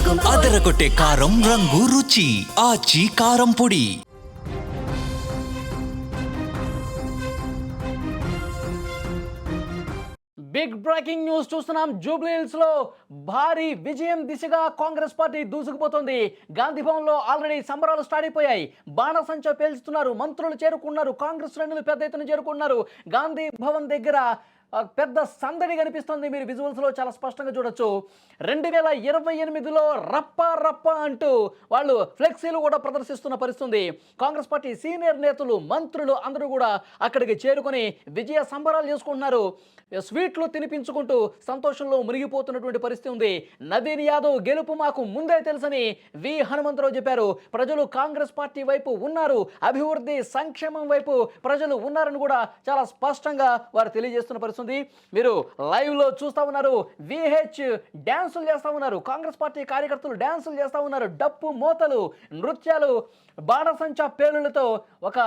అదరగొట్టే కారం రంగు రుచి ఆచి కారం పొడి. బిగ్ బ్రేకింగ్ న్యూస్ చూస్తున్నాం. జూబ్లీ హిల్స్ లో భారీ విజయం దిశగా కాంగ్రెస్ పార్టీ దూసుకుపోతుంది. గాంధీ భవన్ లో ఆల్రెడీ సంబరాలు స్టార్ట్ అయిపోయాయి. బాణసంచా పేల్చుతున్నారు, మంత్రులు చేరుకున్నారు, కాంగ్రెస్ శ్రేణులు పెద్ద ఎత్తున చేరుకున్నారు. గాంధీ భవన్ దగ్గర పెద్ద సందడి కనిపిస్తుంది. మీరు విజువల్స్ లో చాలా స్పష్టంగా చూడొచ్చు. 2028లో రప్ప రప్ప అంటూ వాళ్ళు ఫ్లెక్సీలు కూడా ప్రదర్శిస్తున్న పరిస్థితుంది. కాంగ్రెస్ పార్టీ సీనియర్ నేతలు, మంత్రులు అందరూ కూడా అక్కడికి చేరుకొని విజయ సంబరాలు చేసుకుంటున్నారు. స్వీట్లు తినిపించుకుంటూ సంతోషంలో మునిగిపోతున్నటువంటి పరిస్థితి ఉంది. నవీన్ యాదవ్ గెలుపు మాకు ముందే తెలుసని వి హనుమంతరావు చెప్పారు. ప్రజలు కాంగ్రెస్ పార్టీ వైపు ఉన్నారు, అభివృద్ధి సంక్షేమం వైపు ప్రజలు ఉన్నారని కూడా చాలా స్పష్టంగా వారు తెలియజేస్తున్న పరిస్థితి. మీరు లైవ్ లో చూస్తా ఉన్నారు. విహెచ్ డాన్సులు చేస్తా ఉన్నారు, కాంగ్రెస్ పార్టీ కార్యకర్తలు డాన్సులు చేస్తా ఉన్నారు. డప్పు మోతలు, నృత్యాలు, బాణసంచా పేలులతో ఒక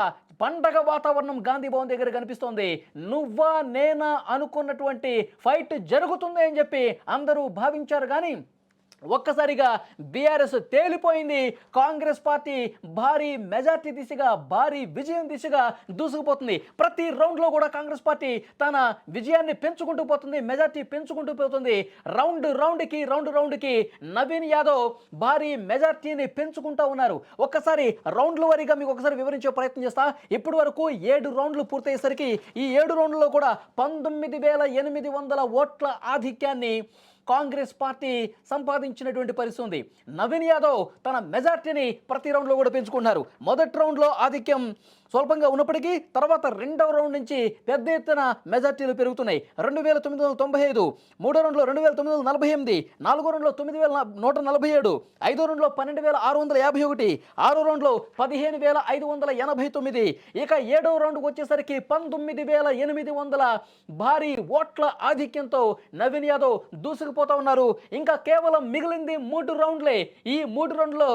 పండగ వాతావరణం గాంధీ భవన్ దగ్గర కనిపిస్తోంది. నువ్వా నేనా అనుకున్నటువంటి ఫైట్ జరుగుతుంది అని చెప్పి అందరూ భావించారు. కానీ ఒక్కసారిగా బీఆర్ఎస్ తేలిపోయింది. కాంగ్రెస్ పార్టీ భారీ మెజార్టీ దిశగా, భారీ విజయం దిశగా దూసుకుపోతుంది. ప్రతి రౌండ్లో కూడా కాంగ్రెస్ పార్టీ తన విజయాన్ని పెంచుకుంటూ పోతుంది, మెజార్టీ పెంచుకుంటూ పోతుంది. రౌండ్కి నవీన్ యాదవ్ భారీ మెజార్టీని పెంచుకుంటూ ఉన్నారు. ఒక్కసారి రౌండ్ల వారీగా మీకు ఒకసారి వివరించే ప్రయత్నం చేస్తా. ఇప్పటి వరకు 7 రౌండ్లు పూర్తయ్యేసరికి ఈ 7 రౌండ్లలో కూడా 19,800 ఓట్ల ఆధిక్యాన్ని కాంగ్రెస్ పార్టీ సంపాదించినటువంటి పరిస్థితి ఉంది. నవీన్ యాదవ్ తన మెజార్టీని ప్రతి రౌండ్లో కూడా పెంచుకున్నారు. మొదటి రౌండ్లో ఆధిక్యం స్వల్పంగా ఉన్నప్పటికీ తర్వాత రెండవ రౌండ్ నుంచి పెద్ద ఎత్తున మెజార్టీలు పెరుగుతున్నాయి. 2,995, మూడో రౌండ్లో 2,948, నాలుగో రౌండ్లో 9,147, ఐదో రౌండ్లో 12,651, ఆరో రౌండ్లో 15,589, ఇక ఏడవ రౌండ్కి వచ్చేసరికి 19,800 భారీ ఓట్ల ఆధిక్యంతో నవీన్ యాదవ్ దూసుకుపోతా ఉన్నారు. ఇంకా కేవలం మిగిలింది 3 రౌండ్లే. ఈ 3 రౌండ్లో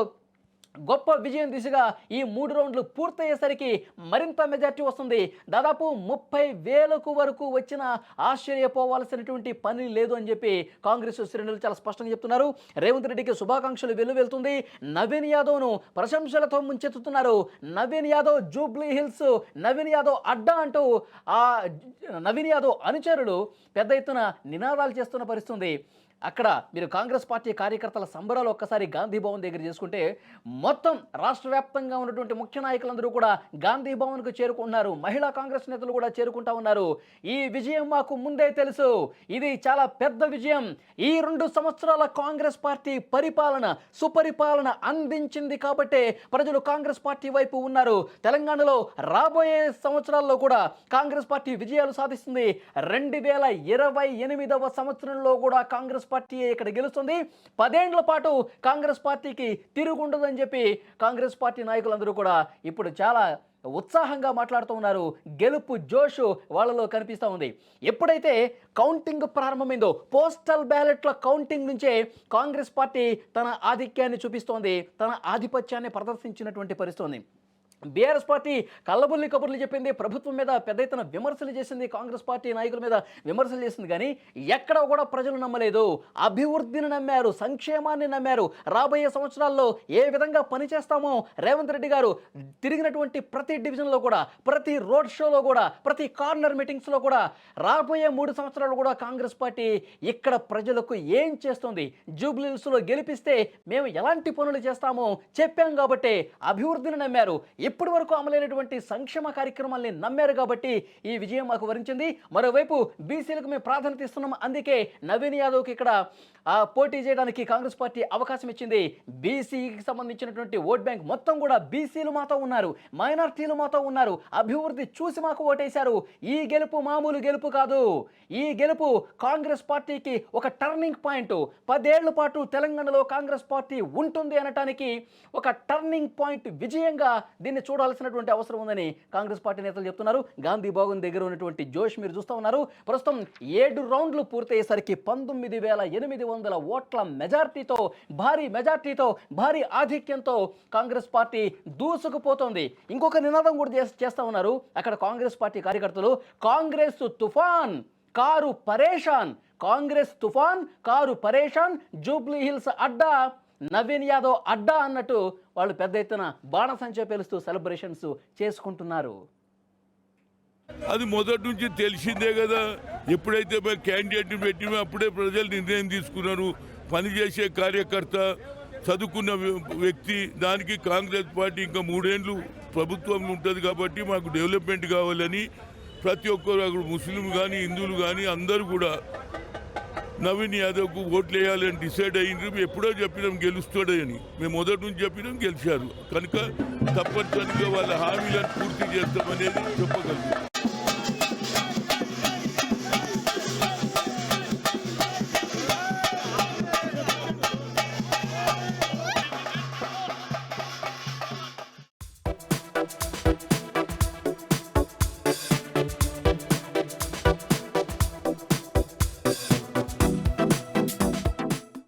గొప్ప విజయం దిశగా ఈ 3 రౌండ్లు పూర్తయ్యేసరికి మరింత మెజార్టీ వస్తుంది. దాదాపు 30,000 వరకు వచ్చిన ఆశ్చర్యపోవాల్సినటువంటి పని లేదు అని చెప్పి కాంగ్రెస్ శ్రేణులు చాలా స్పష్టంగా చెప్తున్నారు. రేవంత్ రెడ్డికి శుభాకాంక్షలు వెల్లువెళ్తుంది. నవీన్ యాదవ్ను ప్రశంసలతో ముంచెత్తుతున్నారు. నవీన్ యాదవ్ జూబ్లీ హిల్స్, నవీన్ యాదవ్ అడ్డా అంటూ ఆ నవీన్ యాదవ్ అనుచరులు పెద్ద ఎత్తున నినాదాలు చేస్తున్న పరిస్థితి. అక్కడ మీరు కాంగ్రెస్ పార్టీ కార్యకర్తల సంబరాలు ఒక్కసారి గాంధీ భవన్ దగ్గర చేసుకుంటే మొత్తం రాష్ట్ర వ్యాప్తంగా ఉన్నటువంటి ముఖ్య నాయకులందరూ కూడా గాంధీ భవన్కు చేరుకుంటున్నారు. మహిళా కాంగ్రెస్ నేతలు కూడా చేరుకుంటా ఉన్నారు. ఈ విజయం మాకు ముందే తెలుసు, ఇది చాలా పెద్ద విజయం. ఈ 2 సంవత్సరాల కాంగ్రెస్ పార్టీ పరిపాలన, సుపరిపాలన అందించింది కాబట్టే ప్రజలు కాంగ్రెస్ పార్టీ వైపు ఉన్నారు. తెలంగాణలో రాబోయే సంవత్సరాల్లో కూడా కాంగ్రెస్ పార్టీ విజయాలు సాధిస్తుంది. 2028వ సంవత్సరంలో కూడా కాంగ్రెస్ పార్టీ ఇక్కడ గెలుస్తుంది. 10 ఏళ్ల పాటు కాంగ్రెస్ పార్టీకి తిరుగుండదని చెప్పి కాంగ్రెస్ పార్టీ నాయకులందరూ కూడా ఇప్పుడు చాలా ఉత్సాహంగా మాట్లాడుతూ ఉన్నారు. గెలుపు జోషు వాళ్ళలో కనిపిస్తూ ఉంది. ఎప్పుడైతే కౌంటింగ్ ప్రారంభమైందో, పోస్టల్ బ్యాలెట్ల కౌంటింగ్ నుంచే కాంగ్రెస్ పార్టీ తన ఆధిక్యాన్ని చూపిస్తోంది, తన ఆధిపత్యాన్ని ప్రదర్శించినటువంటి పరిస్థితి. బీఆర్ఎస్ పార్టీ కళ్ళబుల్లి కబుర్లు చెప్పింది, ప్రభుత్వం మీద పెద్ద ఎత్తున విమర్శలు చేసింది, కాంగ్రెస్ పార్టీ నాయకుల మీద విమర్శలు చేసింది. కానీ ఎక్కడ కూడా ప్రజలు నమ్మలేదు. అభివృద్ధిని నమ్మారు, సంక్షేమాన్ని నమ్మారు. రాబోయే సంవత్సరాల్లో ఏ విధంగా పనిచేస్తామో రేవంత్ రెడ్డి గారు తిరిగినటువంటి ప్రతి డివిజన్లో కూడా, ప్రతి రోడ్ షోలో కూడా, ప్రతి కార్నర్ మీటింగ్స్లో కూడా రాబోయే 3 సంవత్సరాలు కూడా కాంగ్రెస్ పార్టీ ఇక్కడ ప్రజలకు ఏం చేస్తుంది, జూబ్లీ హిల్స్లో గెలిపిస్తే మేము ఎలాంటి పనులు చేస్తామో చెప్పాం కాబట్టి అభివృద్ధిని నమ్మారు. ఇప్పటి వరకు అమలైనటువంటి సంక్షేమ కార్యక్రమాల్ని నమ్మారు కాబట్టి ఈ విజయం మాకు వరించింది. మరోవైపు బీసీలకు మేము ప్రాధాన్యత ఇస్తున్నాం, అందుకే నవీన్ యాదవ్కి ఇక్కడ పోటీ చేయడానికి కాంగ్రెస్ పార్టీ అవకాశం ఇచ్చింది. బీసీకి సంబంధించినటువంటి ఓట్ బ్యాంక్ మొత్తం కూడా బీసీలు మాతో ఉన్నారు, మైనార్టీలు మాతో ఉన్నారు, అభివృద్ధి చూసి మాకు ఓటేశారు. ఈ గెలుపు మామూలు గెలుపు కాదు. ఈ గెలుపు కాంగ్రెస్ పార్టీకి ఒక టర్నింగ్ పాయింట్. 10 ఏళ్ల పాటు తెలంగాణలో కాంగ్రెస్ పార్టీ ఉంటుంది అనటానికి ఒక టర్నింగ్ పాయింట్ విజయంగా దీన్ని చూడాల్సినటువంటి అవసరం ఉందని కాంగ్రెస్ పార్టీ నేతలు చెప్తున్నారు. గాంధీ భవన్ దగ్గర ఉన్నటువంటి జోష్ మీరు చూస్తూ ఉన్నారు. ప్రస్తుతం 7 రౌండ్లు పూర్తయ్యేసరికి 19,800 ఓట్ల మెజార్టీతో, భారీ ఆధిక్యంతో కాంగ్రెస్ పార్టీ దూసుకుపోతోంది. ఇంకొక నినాదం కూడా చేస్తా ఉన్నారు అక్కడ కాంగ్రెస్ పార్టీ కార్యకర్తలు. కాంగ్రెస్ తుఫాన్ కారు పరేషాన్, కాంగ్రెస్ తుఫాన్ కారు పరేషాన్, జూబ్లీ హిల్స్ అడ్డా నవీన్ యాదవ్ అడ్డా అన్నట్టు వాళ్ళు పెద్ద ఎత్తున బాణసంచా పేలుస్తూ సెలబ్రేషన్స్ చేసుకుంటున్నారు. అది మొదటి నుంచి తెలిసిందే కదా. ఎప్పుడైతే మేము క్యాండిడేట్ని పెట్టిమో అప్పుడే ప్రజలు నిర్ణయం తీసుకున్నారు. పనిచేసే కార్యకర్త, చదువుకున్న వ్యక్తి, దానికి కాంగ్రెస్ పార్టీ ఇంకా 3 ఏళ్ళు ప్రభుత్వంలో ఉంటుంది కాబట్టి మాకు డెవలప్మెంట్ కావాలని ప్రతి ఒక్కరు అక్కడ ముస్లిం కానీ హిందువులు కానీ అందరూ కూడా నవీన్ యాదవ్కు ఓట్లు వేయాలని డిసైడ్ అయ్యిండ్రు. ఎప్పుడో చెప్పినాం గెలుస్తాడని, మేము మొదటి నుంచి చెప్పినాం, గెలిచారు కనుక తప్పనిసరిగా వాళ్ళ హామీలను పూర్తి చేస్తామనేది చెప్పగలుగుతాం.